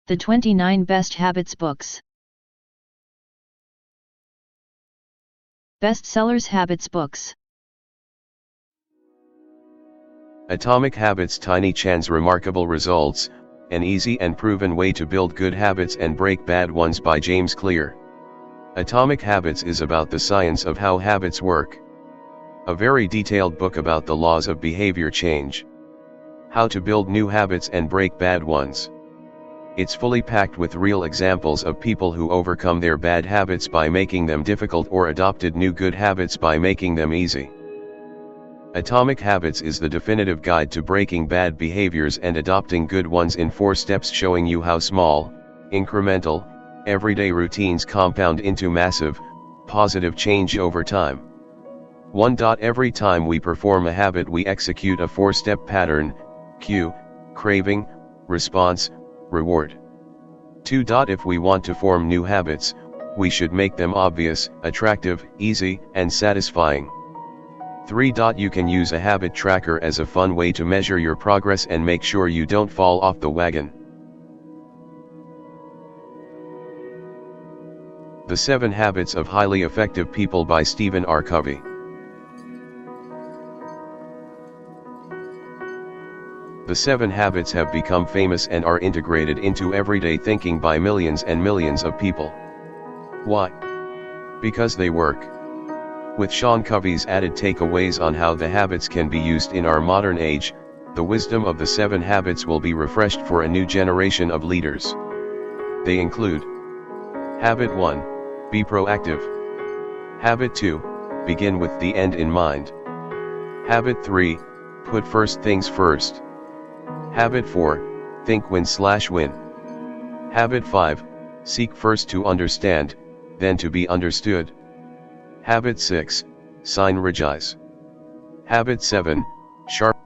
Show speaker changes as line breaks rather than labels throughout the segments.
The 29 Best Habits Books. Bestsellers Habits Books.
Atomic Habits: Tiny Chan's Remarkable Results, An Easy and Proven Way to Build Good Habits and Break Bad Ones by James Clear. Atomic Habits is about the science of how habits work. A very detailed book about the laws of behavior change. How to build new habits and break bad ones. It's fully packed with real examples of people who overcome their bad habits by making them difficult or adopted new good habits by making them easy. Atomic Habits is the definitive guide to breaking bad behaviors and adopting good ones in 4 steps, showing you how small, incremental, everyday routines compound into massive, positive change over time. 1. Every time we perform a habit, we execute a 4-step pattern: cue, craving, response, reward. 2. If we want to form new habits, we should make them obvious, attractive, easy, and satisfying. 3. You can use a habit tracker as a fun way to measure your progress and make sure you don't fall off the wagon. The 7 Habits of Highly Effective People by StephenR.Covey. The 7 habits have become famous and are integrated into everyday thinking by millions and millions of people. Why? Because they work. With Sean Covey's added takeaways on how the habits can be used in our modern age, the wisdom of the 7 habits will be refreshed for a new generation of leaders. They include: Habit 1, be proactive. Habit 2, begin with the end in mind. Habit 3, put first things first. Habit 4, think win/win. Habit 5, seek first to understand, then to be understood. Habit 6, synergize. Habit 7, sharpen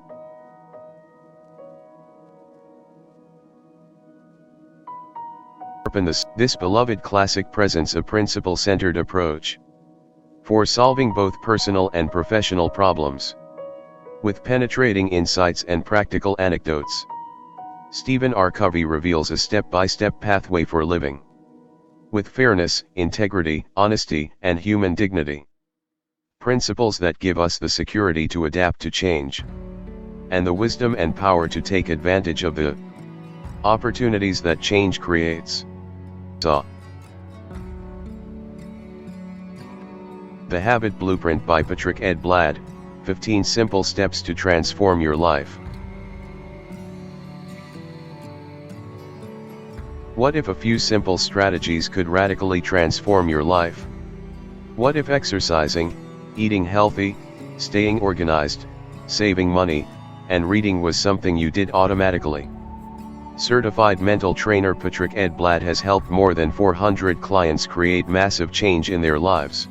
this beloved classic presents a principle-centered approach for solving both personal and professional problems. With penetrating insights and practical anecdotes, StephenR.Covey reveals a step-by-step pathway for living with fairness, integrity, honesty, and human dignity. Principles that give us the security to adapt to change, and the wisdom and power to take advantage of the opportunities that change creates. The Habit Blueprint by Edblad, 15 Simple Steps to Transform Your Life. What if a few simple strategies could radically transform your life? What if exercising, eating healthy, staying organized, saving money, and reading was something you did automatically? Certified mental trainer Edblad has helped more than 400 clients create massive change in their lives.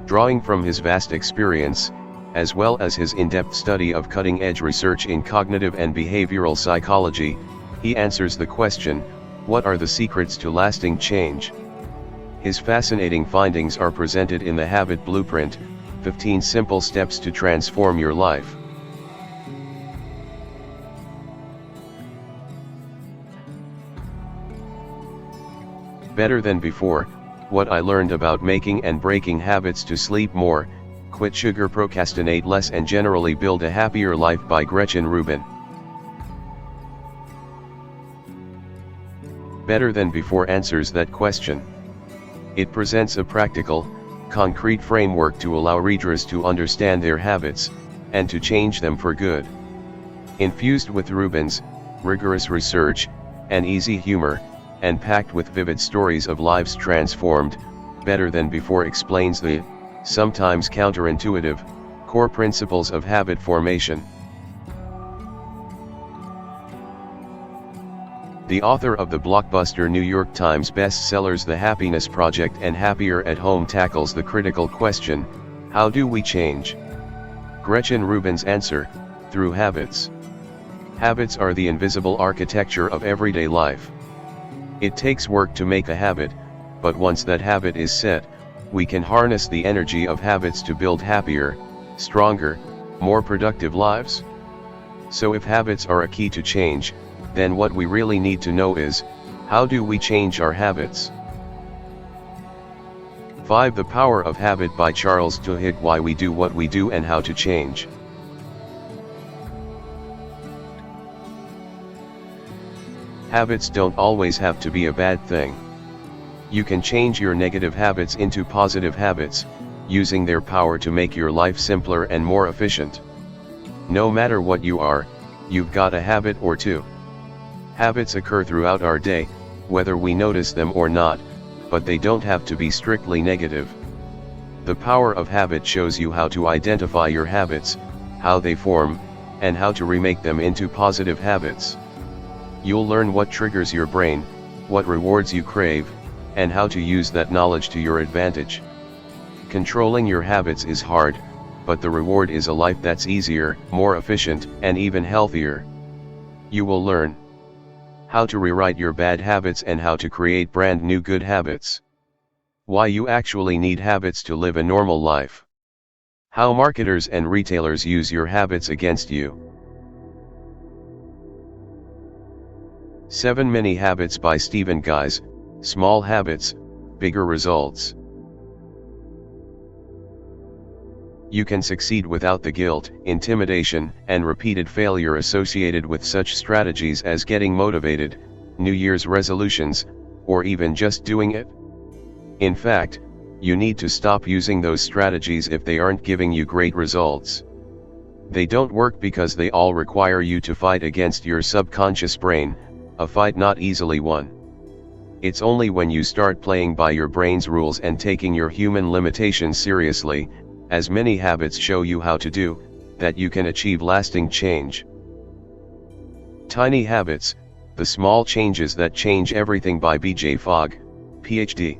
Drawing from his vast experience, as well as his in-depth study of cutting-edge research in cognitive and behavioral psychology, he answers the question, what are the secrets to lasting change? His fascinating findings are presented in the Habit Blueprint, 15 Simple Steps to Transform Your Life. Better Than Before, What I Learned About Making and Breaking Habits to Sleep More, Quit Sugar, Procrastinate Less and Generally Build a Happier Life by Rubin. Better Than Before answers that question. It presents a practical, concrete framework to allow readers to understand their habits, and to change them for good. Infused with Rubin's rigorous research, and easy humor, and packed with vivid stories of lives transformed, Better Than Before explains the, sometimes counterintuitive, core principles of habit formation. The author of the blockbuster New York Times bestsellers The Happiness Project and Happier at Home tackles the critical question, how do we change? Rubin's answer, through habits. Habits are the invisible architecture of everyday life. It takes work to make a habit, but once that habit is set, we can harness the energy of habits to build happier, stronger, more productive lives. So if habits are a key to change, then what we really need to know is, How do we change our habits? 5. The Power of Habit by Charles Duhigg. Why we do what we do and how to change. Habits don't always have to be a bad thing. You can change your negative habits into positive habits, using their power to make your life simpler and more efficient. No matter what you are, you've got a habit or two. Habits occur throughout our day, whether we notice them or not, but they don't have to be strictly negative. The Power of Habit shows you how to identify your habits, how they form, and how to remake them into positive habits. You'll learn what triggers your brain, what rewards you crave, and how to use that knowledge to your advantage. Controlling your habits is hard, but the reward is a life that's easier, more efficient, and even healthier. You will learn how to rewrite your bad habits and how to create brand new good habits. Why you actually need habits to live a normal life. How marketers and retailers use your habits against you. 7 Mini Habits by Stephen Guise. Small habits, bigger results. You can succeed without the guilt, intimidation, and repeated failure associated with such strategies as getting motivated, New Year's resolutions, or even just doing it. In fact, you need to stop using those strategies if they aren't giving you great results. They don't work because they all require you to fight against your subconscious brain, a fight not easily won. It's only when you start playing by your brain's rules and taking your human limitations seriously, as many habits show you how to do, that you can achieve lasting change. Tiny Habits, The Small Changes That Change Everything by B.J.Fogg, Ph.D.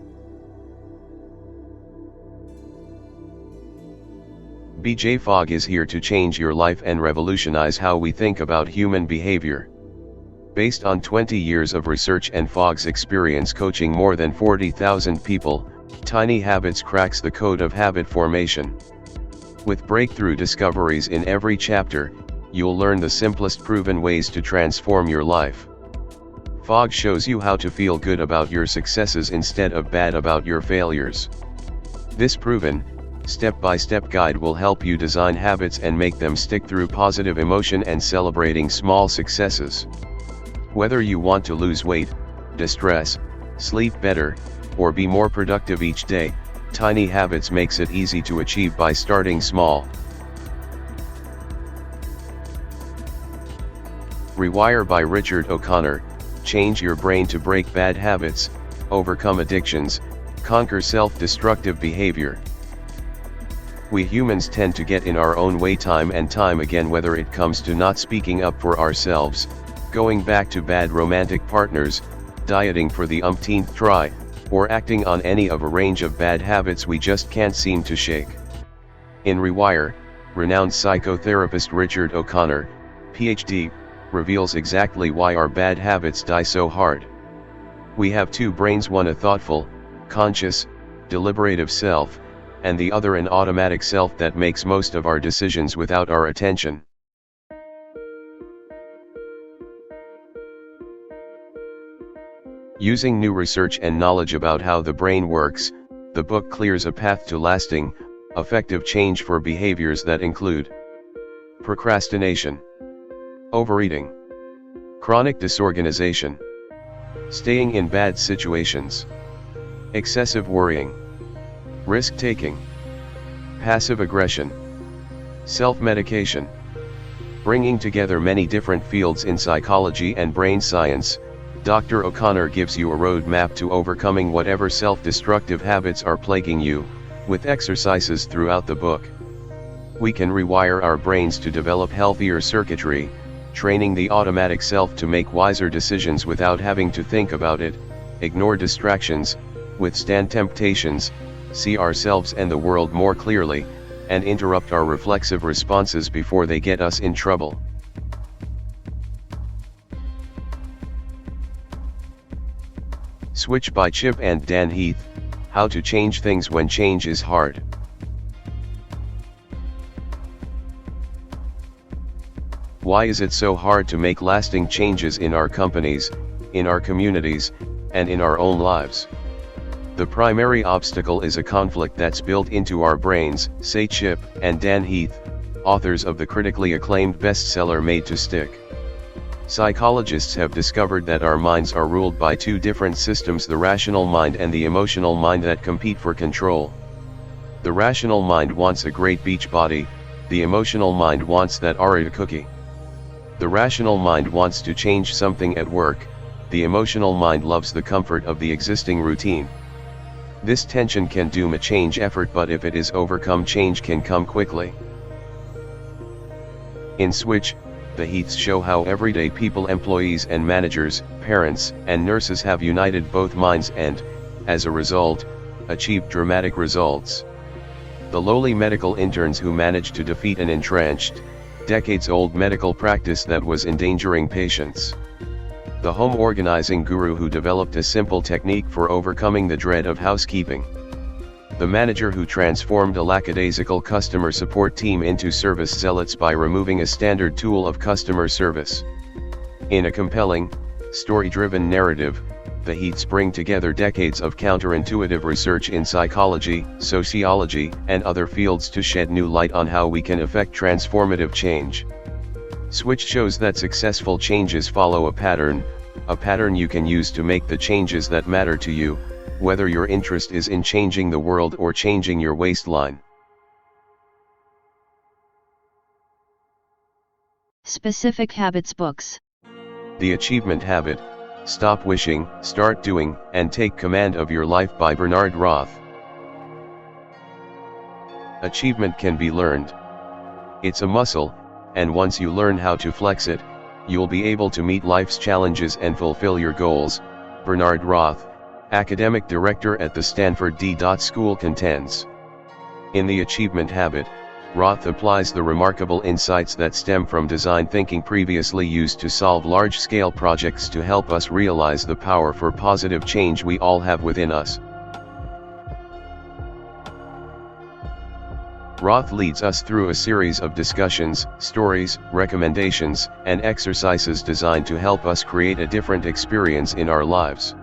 B.J.Fogg is here to change your life and revolutionize how we think about human behavior. Based on 20 years of research and Fogg's experience coaching more than 40,000 people, Tiny Habits cracks the code of habit formation. With breakthrough discoveries in every chapter, you'll learn the simplest proven ways to transform your life. Fogg shows you how to feel good about your successes instead of bad about your failures. This proven, step-by-step guide will help you design habits and make them stick through positive emotion and celebrating small successes. Whether you want to lose weight, distress, sleep better, or be more productive each day, Tiny Habits makes it easy to achieve by starting small. Rewire by Richard O'Connor. Change your brain to break bad habits, overcome addictions, conquer self-destructive behavior. We humans tend to get in our own way time and time again, whether it comes to not speaking up for ourselves, going back to bad romantic partners, dieting for the umpteenth try, or acting on any of a range of bad habits we just can't seem to shake. In Rewire, renowned psychotherapist Richard O'Connor, Ph.D., reveals exactly why our bad habits die so hard. We have two brains, one a thoughtful, conscious, deliberative self, and the other an automatic self that makes most of our decisions without our attention. Using new research and knowledge about how the brain works, the book clears a path to lasting, effective change for behaviors that include procrastination, overeating, chronic disorganization, staying in bad situations, excessive worrying, risk-taking, passive aggression, self-medication. Bringing together many different fields in psychology and brain science, Dr. O'Connor gives you a roadmap to overcoming whatever self-destructive habits are plaguing you, with exercises throughout the book. We can rewire our brains to develop healthier circuitry, training the automatic self to make wiser decisions without having to think about it, ignore distractions, withstand temptations, see ourselves and the world more clearly, and interrupt our reflexive responses before they get us in trouble. Switch by Chip and Dan Heath. How to change things when change is hard. Why is it so hard to make lasting changes in our companies, in our communities, and in our own lives. The primary obstacle is a conflict that's built into our brains, say Chip and Dan Heath, authors of the critically acclaimed bestseller Made to Stick. Psychologists have discovered that our minds are ruled by two different systems, the rational mind and the emotional mind, that compete for control. The rational mind wants a great beach body, the emotional mind wants that Oreo cookie. The rational mind wants to change something at work, the emotional mind loves the comfort of the existing routine. This tension can doom a change effort, but if it is overcome, change can come quickly. In Switch, the Heaths show how everyday people, employees and managers, parents and nurses have united both minds and, as a result, achieved dramatic results. The lowly medical interns who managed to defeat an entrenched, decades-old medical practice that was endangering patients. The home organizing guru who developed a simple technique for overcoming the dread of housekeeping. The manager who transformed a lackadaisical customer support team into service zealots by removing a standard tool of customer service. In a compelling, story-driven narrative, the Heaths bring together decades of counterintuitive research in psychology, sociology, and other fields to shed new light on how we can effect transformative change. Switch shows that successful changes follow a pattern you can use to make the changes that matter to you, whether your interest is in changing the world or changing your waistline.
Specific Habits books.
The Achievement Habit, Stop Wishing, Start Doing, and Take Command of Your Life by Bernard Roth. Achievement can be learned. It's a muscle, and once you learn how to flex it, you'll be able to meet life's challenges and fulfill your goals, Bernard Roth, academic director at the Stanford D. School, contends. In The Achievement Habit, Roth applies the remarkable insights that stem from design thinking previously used to solve large-scale projects to help us realize the power for positive change we all have within us. Roth leads us through a series of discussions, stories, recommendations, and exercises designed to help us create a different experience in our lives.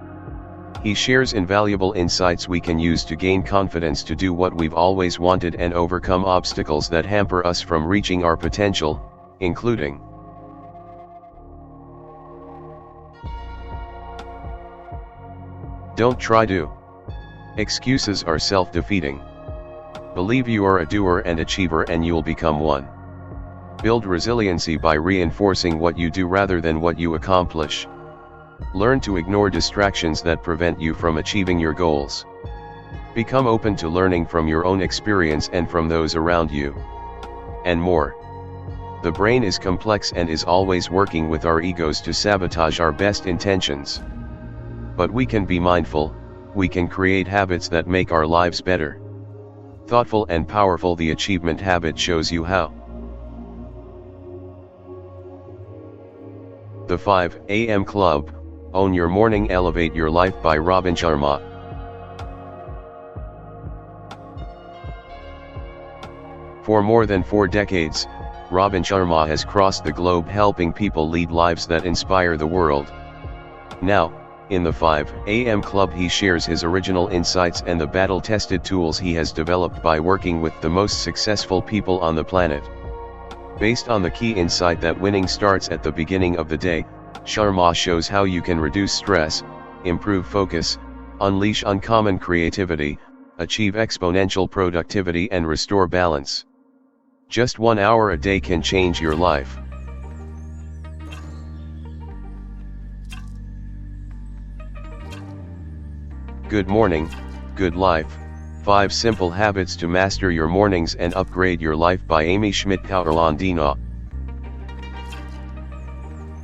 He shares invaluable insights we can use to gain confidence to do what we've always wanted and overcome obstacles that hamper us from reaching our potential, including don't try to. Excuses are self-defeating. Believe you are a doer and achiever and you'll become one. Build resiliency by reinforcing what you do rather than what you accomplish. Learn to ignore distractions that prevent you from achieving your goals. Become open to learning from your own experience and from those around you. And more. The brain is complex and is always working with our egos to sabotage our best intentions. But we can be mindful, we can create habits that make our lives better. Thoughtful and powerful, The Achievement Habit shows you how. The 5 a.m. Club, Own Your Morning, Elevate Your Life by Robin Sharma. For more than 4 decades, Robin Sharma has crossed the globe helping people lead lives that inspire the world. Now, in the 5 a.m. Club, he shares his original insights and the battle-tested tools he has developed by working with the most successful people on the planet. Based on the key insight that winning starts at the beginning of the day, Sharma shows how you can reduce stress, improve focus, unleash uncommon creativity, achieve exponential productivity and restore balance. Just 1 hour a day can change your life. Good Morning, Good Life, 5 Simple Habits to Master Your Mornings and Upgrade Your Life by Amy Schmittauer Landino.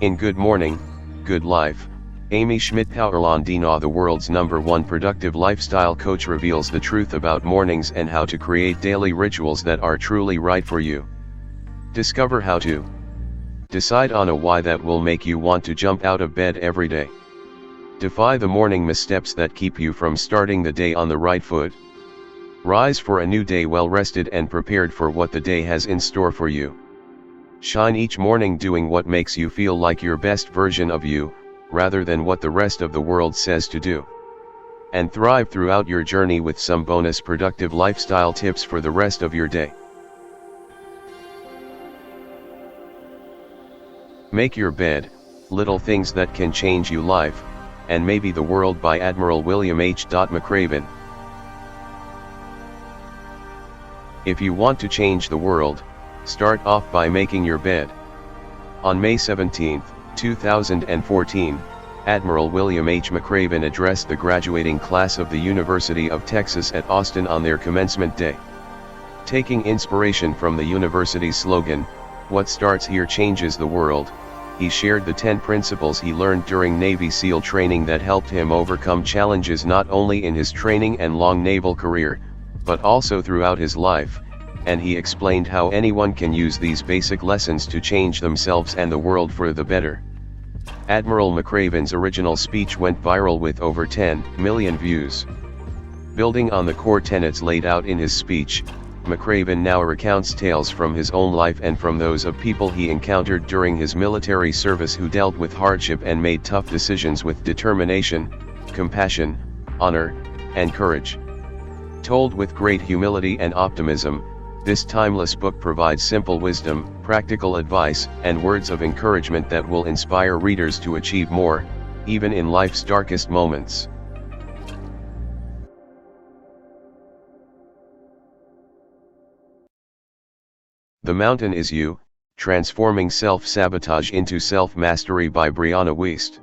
In Good Morning, Good Life, Amy Schmittauer Landino, the world's #1 productive lifestyle coach, reveals the truth about mornings and how to create daily rituals that are truly right for you. Discover how to decide on a why that will make you want to jump out of bed every day. Defy the morning missteps that keep you from starting the day on the right foot. Rise for a new day well rested and prepared for what the day has in store for you. Shine each morning doing what makes you feel like your best version of you, rather than what the rest of the world says to do. And thrive throughout your journey with some bonus productive lifestyle tips for the rest of your day. Make your bed, little things that can change your life, and maybe the world, by Admiral William.McRaven. If you want to change the world, start off by making your bed. On May 17, 2014, Admiral William H. McRaven addressed the graduating class of the University of Texas at Austin on their commencement day. Taking inspiration from the university's slogan, "What starts here changes the world," he shared the 10 principles he learned during Navy SEAL training that helped him overcome challenges not only in his training and long naval career, but also throughout his life, and he explained how anyone can use these basic lessons to change themselves and the world for the better. Admiral McRaven's original speech went viral with over 10 million views. Building on the core tenets laid out in his speech, McRaven now recounts tales from his own life and from those of people he encountered during his military service who dealt with hardship and made tough decisions with determination, compassion, honor, and courage. Told with great humility and optimism, this timeless book provides simple wisdom, practical advice, and words of encouragement that will inspire readers to achieve more, even in life's darkest moments. The Mountain is You, Transforming Self-Sabotage into Self-Mastery by Brianna Wiest.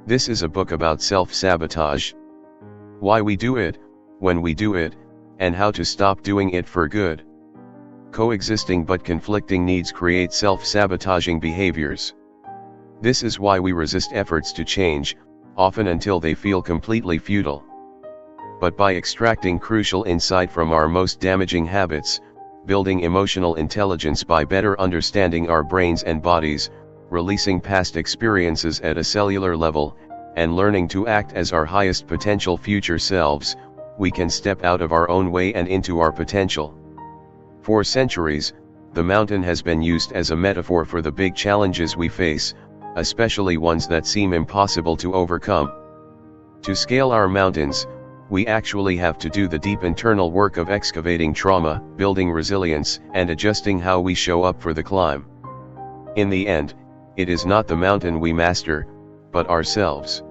This is a book about self-sabotage. Why we do it, when we do it, and how to stop doing it for good. Coexisting but conflicting needs create self-sabotaging behaviors. This is why we resist efforts to change, often until they feel completely futile. But by extracting crucial insight from our most damaging habits, building emotional intelligence by better understanding our brains and bodies, releasing past experiences at a cellular level, and learning to act as our highest potential future selves, we can step out of our own way and into our potential. For centuries, the mountain has been used as a metaphor for the big challenges we face, especially ones that seem impossible to overcome. To scale our mountains, we actually have to do the deep internal work of excavating trauma, building resilience, and adjusting how we show up for the climb. In the end, it is not the mountain we master, but ourselves.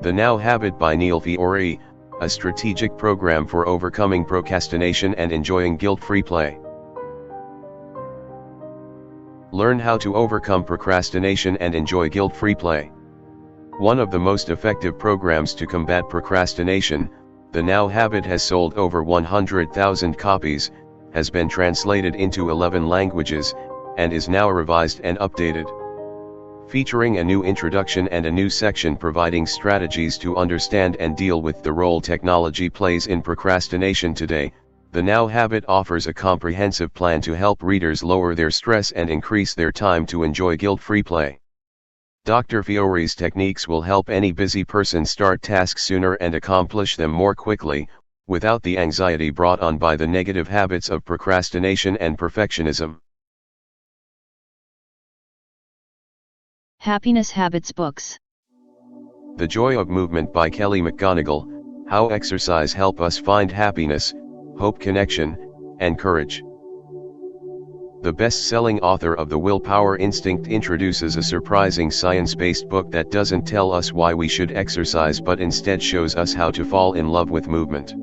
The Now Habit by Fiore, a strategic program for overcoming procrastination and enjoying guilt-free play. Learn how to overcome procrastination and enjoy guilt-free play. One of the most effective programs to combat procrastination, The Now Habit has sold over 100,000 copies, has been translated into 11 languages, and is now revised and updated. Featuring a new introduction and a new section providing strategies to understand and deal with the role technology plays in procrastination today, The Now Habit offers a comprehensive plan to help readers lower their stress and increase their time to enjoy guilt-free play. Dr. Fiore's techniques will help any busy person start tasks sooner and accomplish them more quickly, without the anxiety brought on by the negative habits of procrastination and perfectionism.
Happiness Habits Books.
The Joy of Movement by Kelly McGonigal, How Exercise Help Us Find Happiness, Hope, Connection, and Courage. The best-selling author of The Willpower Instinct introduces a surprising science-based book that doesn't tell us why we should exercise but instead shows us how to fall in love with movement.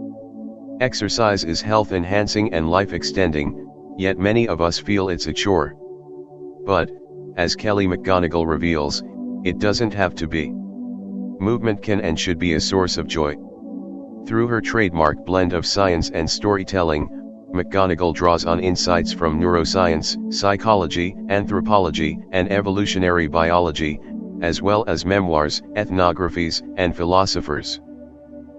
Exercise is health-enhancing and life-extending, yet many of us feel it's a chore. But, as Kelly McGonigal reveals, it doesn't have to be. Movement can and should be a source of joy. Through her trademark blend of science and storytelling, McGonigal draws on insights from neuroscience, psychology, anthropology, and evolutionary biology, as well as memoirs, ethnographies, and philosophers.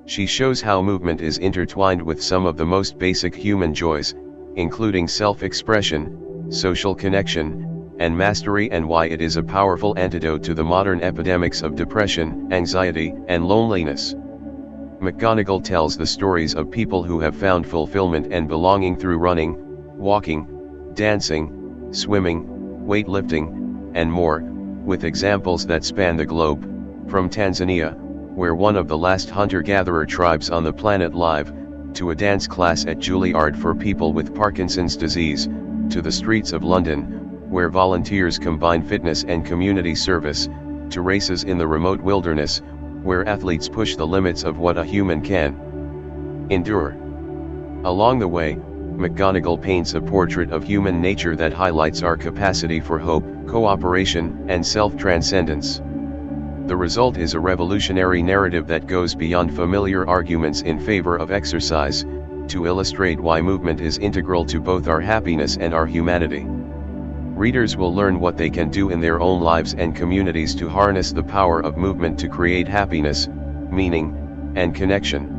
She shows how movement is intertwined with some of the most basic human joys, including self-expression, social connection, and mastery, and why it is a powerful antidote to the modern epidemics of depression, anxiety, and loneliness. McGonigal tells the stories of people who have found fulfillment and belonging through running, walking, dancing, swimming, weightlifting, and more, with examples that span the globe, from Tanzania, where one of the last hunter-gatherer tribes on the planet live, to a dance class at Juilliard for people with Parkinson's disease, to the streets of London, where volunteers combine fitness and community service, to races in the remote wilderness, where athletes push the limits of what a human can endure. Along the way, McGonigal paints a portrait of human nature that highlights our capacity for hope, cooperation, and self-transcendence. The result is a revolutionary narrative that goes beyond familiar arguments in favor of exercise, to illustrate why movement is integral to both our happiness and our humanity. Readers will learn what they can do in their own lives and communities to harness the power of movement to create happiness, meaning, and connection.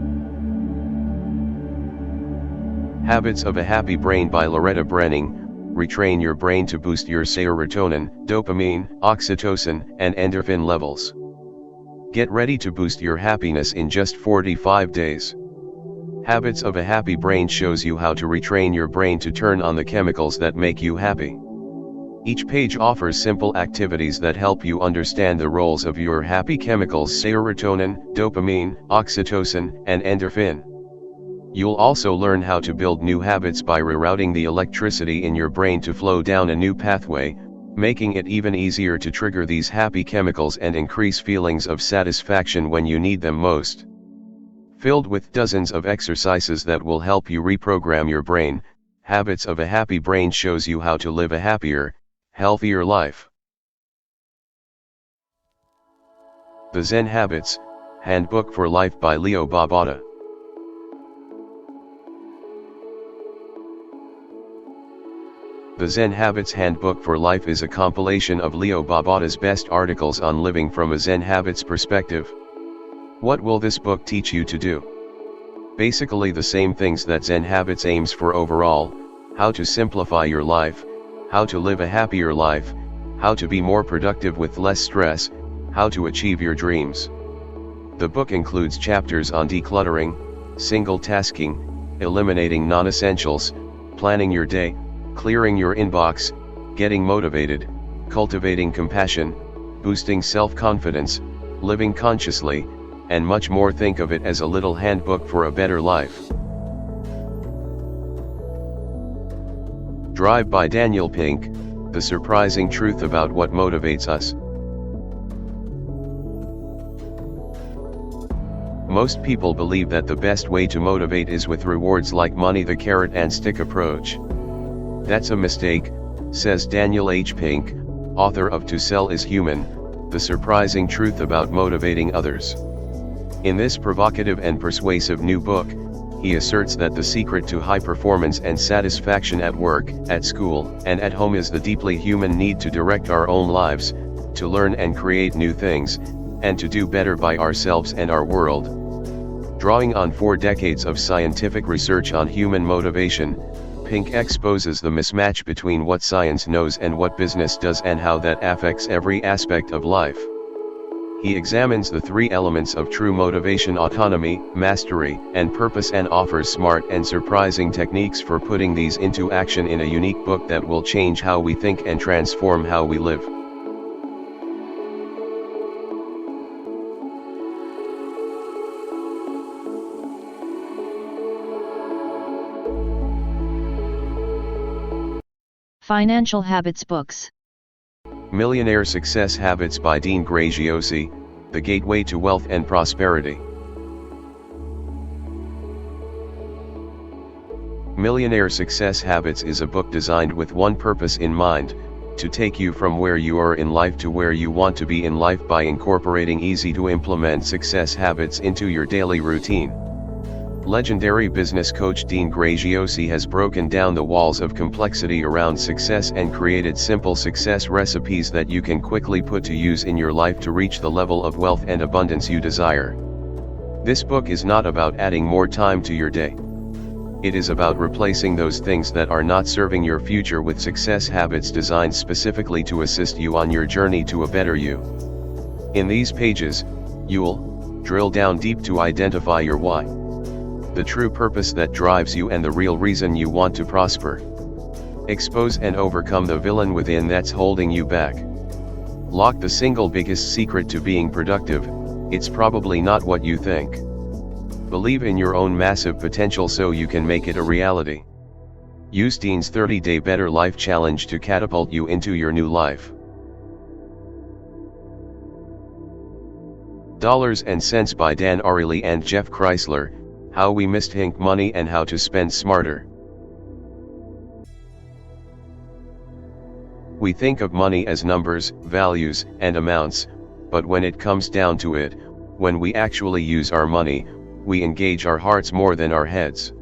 Habits of a Happy Brain by Loretta Breuning. Retrain your brain to boost your serotonin, dopamine, oxytocin, and endorphin levels. Get ready to boost your happiness in just 45 days. Habits of a Happy Brain shows you how to retrain your brain to turn on the chemicals that make you happy. Each page offers simple activities that help you understand the roles of your happy chemicals: serotonin, dopamine, oxytocin, and endorphin. You'll also learn how to build new habits by rerouting the electricity in your brain to flow down a new pathway, making it even easier to trigger these happy chemicals and increase feelings of satisfaction when you need them most. Filled with dozens of exercises that will help you reprogram your brain, Habits of a Happy Brain shows you how to live a happier, healthier life. The Zen Habits Handbook for Life by Leo Babauta. The Zen Habits Handbook for Life is a compilation of Leo Babauta's best articles on living from a Zen habits perspective. What will this book teach you to do? Basically the same things that Zen Habits aims for overall: how to simplify your life, how to live a happier life, how to be more productive with less stress, how to achieve your dreams. The book includes chapters on decluttering, single tasking, eliminating non-essentials, planning your day, clearing your inbox, getting motivated, cultivating compassion, boosting self-confidence, living consciously, and much more. Think of it as a little handbook for a better life. Drive by Daniel Pink, The Surprising Truth About What Motivates Us. Most people believe that the best way to motivate is with rewards like money, the carrot and stick approach. That's a mistake, says Daniel H. Pink, author of To Sell is Human, The Surprising Truth About Motivating Others. In this provocative and persuasive new book, he asserts that the secret to high performance and satisfaction at work, at school, and at home is the deeply human need to direct our own lives, to learn and create new things, and to do better by ourselves and our world. Drawing on 4 decades of scientific research on human motivation, Pink exposes the mismatch between what science knows and what business does, and how that affects every aspect of life. He examines the 3 elements of true motivation: autonomy, mastery, and purpose, and offers smart and surprising techniques for putting these into action in a unique book that will change how we think and transform how we live.
Financial Habits Books.
Millionaire Success Habits by Dean Graziosi, The Gateway to Wealth and Prosperity. Millionaire Success Habits is a book designed with one purpose in mind: to take you from where you are in life to where you want to be in life by incorporating easy-to-implement success habits into your daily routine. Legendary business coach Dean Graziosi has broken down the walls of complexity around success and created simple success recipes that you can quickly put to use in your life to reach the level of wealth and abundance you desire. This book is not about adding more time to your day. It is about replacing those things that are not serving your future with success habits designed specifically to assist you on your journey to a better you. In these pages, you'll drill down deep to identify your why, the true purpose that drives you, and the real reason you want to prosper. Expose and overcome the villain within that's holding you back. Lock the single biggest secret to being productive: it's probably not what you think. Believe in your own massive potential so you can make it a reality. Use Dean's 30-Day Better Life Challenge to catapult you into your new life. Dollars and Cents by Dan Ariely and Jeff Kreisler: How We Misthink Money and How to Spend Smarter. We think of money as numbers, values, and amounts, but when it comes down to it, when we actually use our money, we engage our hearts more than our heads.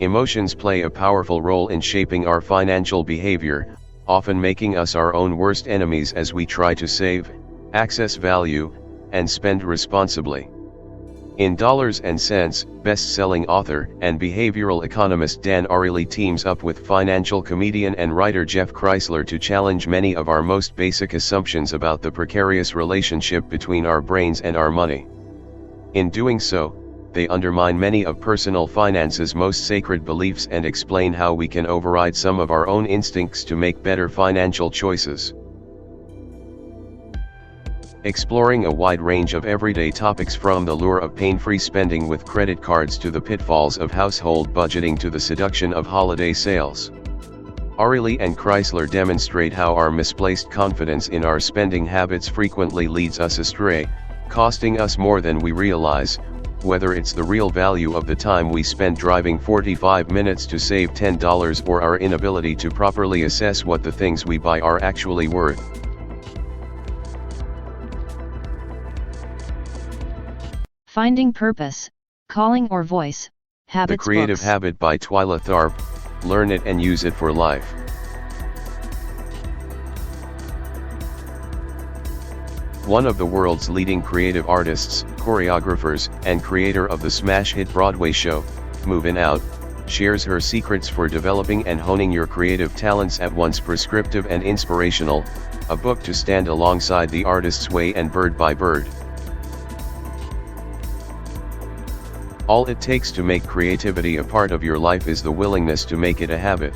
Emotions play a powerful role in shaping our financial behavior, often making us our own worst enemies as we try to save, access value, and spend responsibly. In Dollars and Cents, best-selling author and behavioral economist Dan Ariely teams up with financial comedian and writer Jeff Kreisler to challenge many of our most basic assumptions about the precarious relationship between our brains and our money. In doing so, they undermine many of personal finance's most sacred beliefs and explain how we can override some of our own instincts to make better financial choices. Exploring a wide range of everyday topics from the lure of pain-free spending with credit cards to the pitfalls of household budgeting to the seduction of holiday sales. Ariely and Kreisler demonstrate how our misplaced confidence in our spending habits frequently leads us astray, costing us more than we realize, whether it's the real value of the time we spend driving 45 minutes to save $10 or our inability to properly assess what the things we buy are actually worth.
Finding Purpose, Calling or Voice, Habits
The Creative
Books.
Habit by Twyla Tharp. Learn it and use it for life. One of the world's leading creative artists, choreographers, and creator of the smash hit Broadway show, Movin' Out, shares her secrets for developing and honing your creative talents at once prescriptive and inspirational, a book to stand alongside The Artist's Way and Bird by Bird. All it takes to make creativity a part of your life is the willingness to make it a habit.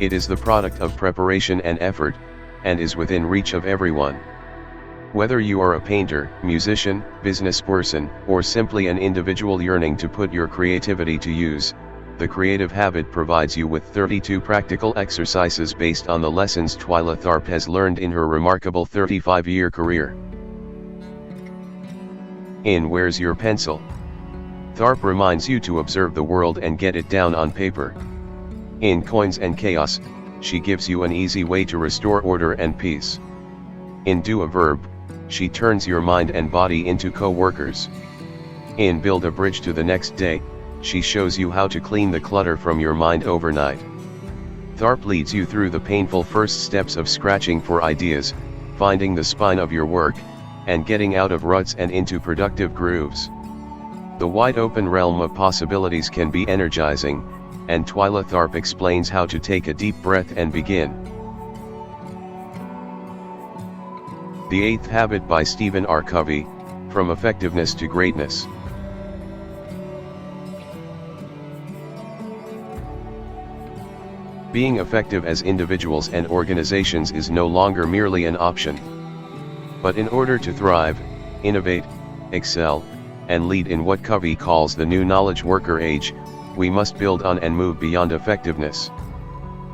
It is the product of preparation and effort, and is within reach of everyone. Whether you are a painter, musician, businessperson, or simply an individual yearning to put your creativity to use, the Creative Habit provides you with 32 practical exercises based on the lessons Twyla Tharp has learned in her remarkable 35-year career. In Where's Your Pencil? Tharp reminds you to observe the world and get it down on paper. In Coins and Chaos, she gives you an easy way to restore order and peace. In Do a Verb, she turns your mind and body into co-workers. In Build a Bridge to the Next Day, she shows you how to clean the clutter from your mind overnight. Tharp leads you through the painful first steps of scratching for ideas, finding the spine of your work, and getting out of ruts and into productive grooves. The wide-open realm of possibilities can be energizing, and Twyla Tharp explains how to take a deep breath and begin. The Eighth Habit by StephenR.Covey, From Effectiveness to Greatness. Being effective as individuals and organizations is no longer merely an option. But in order to thrive, innovate, excel, and lead in what Covey calls the new knowledge worker age, we must build on and move beyond effectiveness.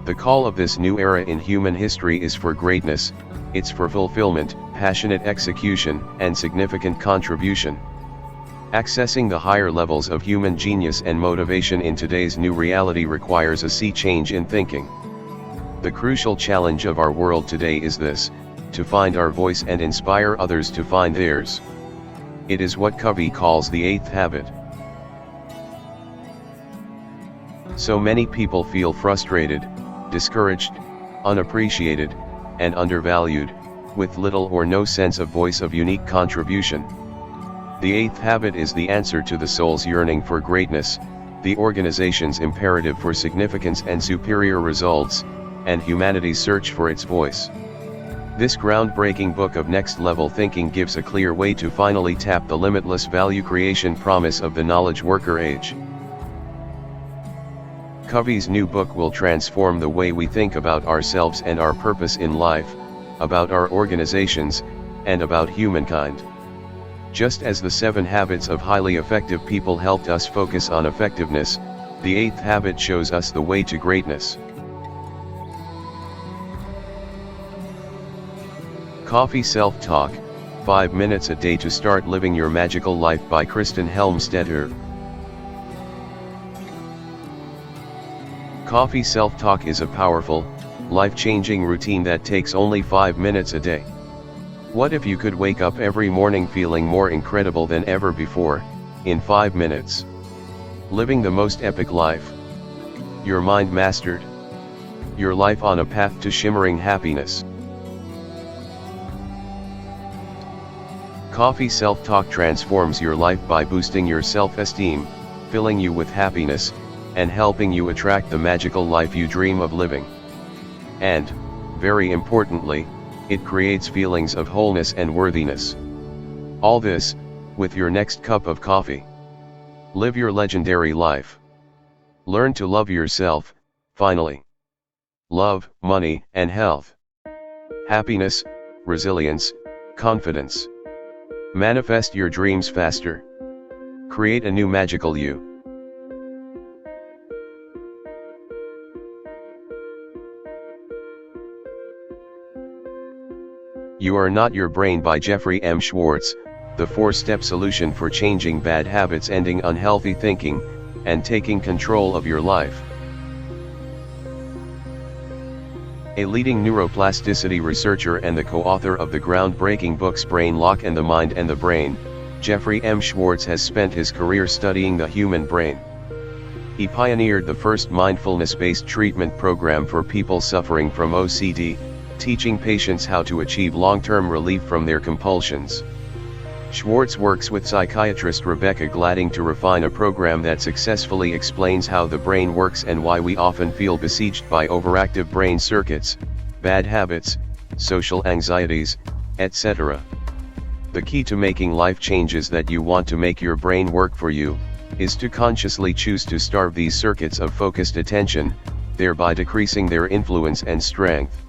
The call of this new era in human history is for greatness, it's for fulfillment, passionate execution, and significant contribution. Accessing the higher levels of human genius and motivation in today's new reality requires a sea change in thinking. The crucial challenge of our world today is this: to find our voice and inspire others to find theirs. It is what Covey calls the eighth habit. So many people feel frustrated, discouraged, unappreciated, and undervalued, with little or no sense of voice of unique contribution. The eighth habit is the answer to the soul's yearning for greatness, the organization's imperative for significance and superior results, and humanity's search for its voice. This groundbreaking book of next-level thinking gives a clear way to finally tap the limitless value creation promise of the knowledge worker age. Covey's new book will transform the way we think about ourselves and our purpose in life, about our organizations, and about humankind. Just as the 7 habits of highly effective people helped us focus on effectiveness, the 8th habit shows us the way to greatness. Coffee Self-Talk, 5 minutes a day to start living your magical life by Kristen Helmstetter. Coffee Self-Talk is a powerful, life-changing routine that takes only 5 minutes a day. What if you could wake up every morning feeling more incredible than ever before, in 5 minutes? Living the most epic life. Your mind mastered. Your life on a path to shimmering happiness. Coffee Self-Talk transforms your life by boosting your self-esteem, filling you with happiness, and helping you attract the magical life you dream of living. And, very importantly, it creates feelings of wholeness and worthiness. All this, with your next cup of coffee. Live your legendary life. Learn to love yourself, finally. Love, money, and health. Happiness, resilience, confidence. Manifest your dreams faster. Create a new magical you. You Are Not Your Brain by Jeffrey M. Schwartz, the 4-step solution for changing bad habits, ending unhealthy thinking, and taking control of your life. A leading neuroplasticity researcher and the co-author of the groundbreaking books Brain Lock and The Mind and the Brain, Jeffrey M. Schwartz has spent his career studying the human brain. He pioneered the first mindfulness-based treatment program for people suffering from OCD, teaching patients how to achieve long-term relief from their compulsions. Schwartz works with psychiatrist Rebecca Gladding to refine a program that successfully explains how the brain works and why we often feel besieged by overactive brain circuits, bad habits, social anxieties, etc. The key to making life changes that you want to make your brain work for you, is to consciously choose to starve these circuits of focused attention, thereby decreasing their influence and strength.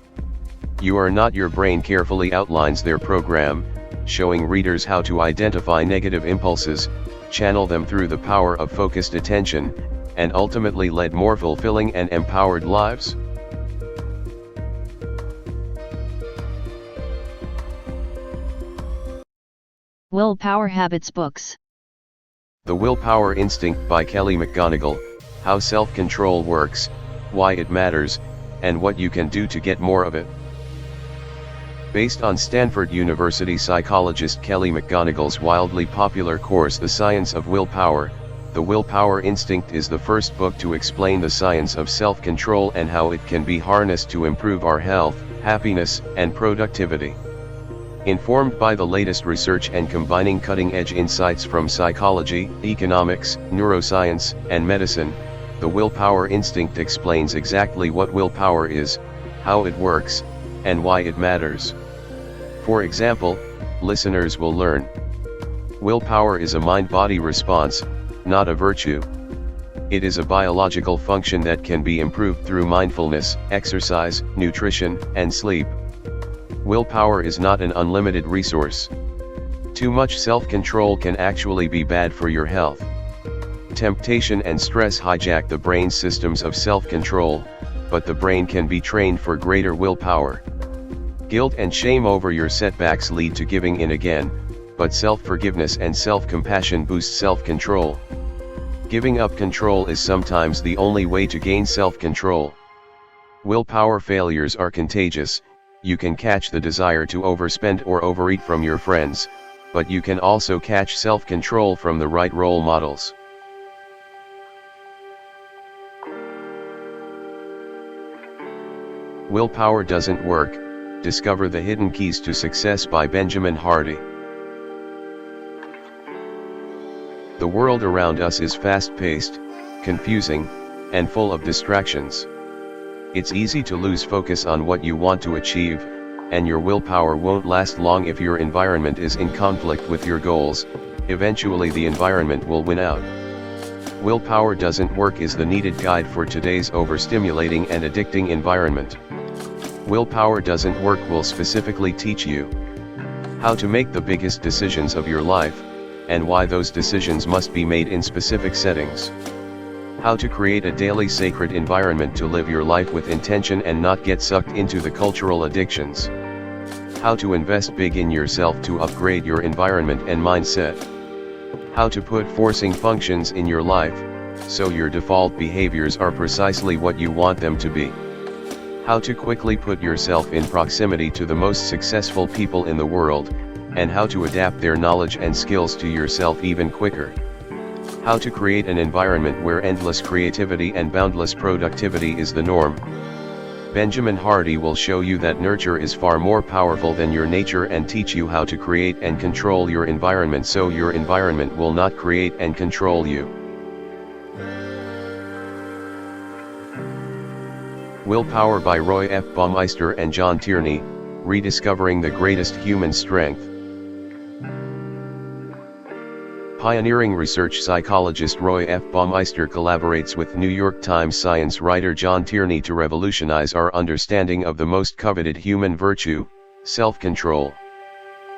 You Are Not Your Brain carefully outlines their program, showing readers how to identify negative impulses, channel them through the power of focused attention, and ultimately lead more fulfilling and empowered lives.
WillPower Habits Books.
The Willpower Instinct by Kelly McGonigal, How Self-Control Works, Why It Matters, and What You Can Do to Get More of It. Based on Stanford University psychologist Kelly McGonigal's wildly popular course The Science of Willpower, The Willpower Instinct is the first book to explain the science of self-control and how it can be harnessed to improve our health, happiness, and productivity. Informed by the latest research and combining cutting-edge insights from psychology, economics, neuroscience, and medicine, The Willpower Instinct explains exactly what willpower is, how it works, and why it matters. For example, listeners will learn. Willpower is a mind-body response, not a virtue. It is a biological function that can be improved through mindfulness, exercise, nutrition, and sleep. Willpower is not an unlimited resource. Too much self-control can actually be bad for your health. Temptation and stress hijack the brain's systems of self-control, but the brain can be trained for greater willpower. Guilt and shame over your setbacks lead to giving in again, but self-forgiveness and self-compassion boost self-control. Giving up control is sometimes the only way to gain self-control. Willpower failures are contagious. You can catch the desire to overspend or overeat from your friends, but you can also catch self-control from the right role models. Willpower Doesn't Work. Discover the Hidden Keys to Success by Benjamin Hardy. The world around us is fast-paced, confusing, and full of distractions. It's easy to lose focus on what you want to achieve, and your willpower won't last long if your environment is in conflict with your goals. Eventually the environment will win out. Willpower Doesn't Work is the needed guide for today's overstimulating and addicting environment. Willpower Doesn't Work will specifically teach you how to make the biggest decisions of your life, and why those decisions must be made in specific settings. How to create a daily sacred environment to live your life with intention and not get sucked into the cultural addictions. How to invest big in yourself to upgrade your environment and mindset. How to put forcing functions in your life, so your default behaviors are precisely what you want them to be. How to quickly put yourself in proximity to the most successful people in the world, and how to adapt their knowledge and skills to yourself even quicker. How to create an environment where endless creativity and boundless productivity is the norm. Benjamin Hardy will show you that nurture is far more powerful than your nature and teach you how to create and control your environment so your environment will not create and control you. Willpower by Roy F. Baumeister and John Tierney, Rediscovering the Greatest Human Strength. Pioneering research psychologist Roy F. Baumeister collaborates with New York Times science writer John Tierney to revolutionize our understanding of the most coveted human virtue, self-control.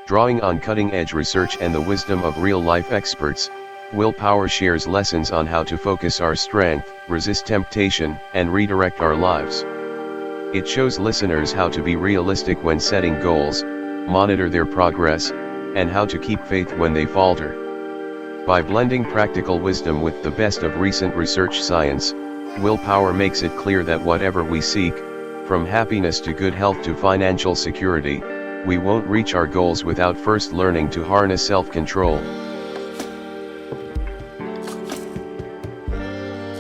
Drawing on cutting-edge research and the wisdom of real-life experts, Willpower shares lessons on how to focus our strength, resist temptation, and redirect our lives. It shows listeners how to be realistic when setting goals, monitor their progress, and how to keep faith when they falter. By blending practical wisdom with the best of recent research science, Willpower makes it clear that whatever we seek, from happiness to good health to financial security, we won't reach our goals without first learning to harness self-control.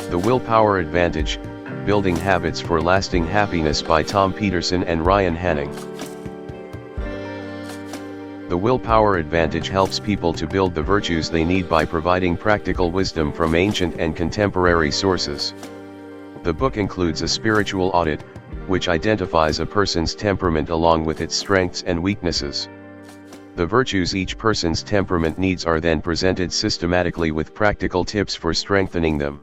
The Willpower Advantage, Building Habits for Lasting Happiness by Tom Peterson and Ryan Hanning. The Willpower Advantage helps people to build the virtues they need by providing practical wisdom from ancient and contemporary sources. The book includes a spiritual audit, which identifies a person's temperament along with its strengths and weaknesses. The virtues each person's temperament needs are then presented systematically with practical tips for strengthening them.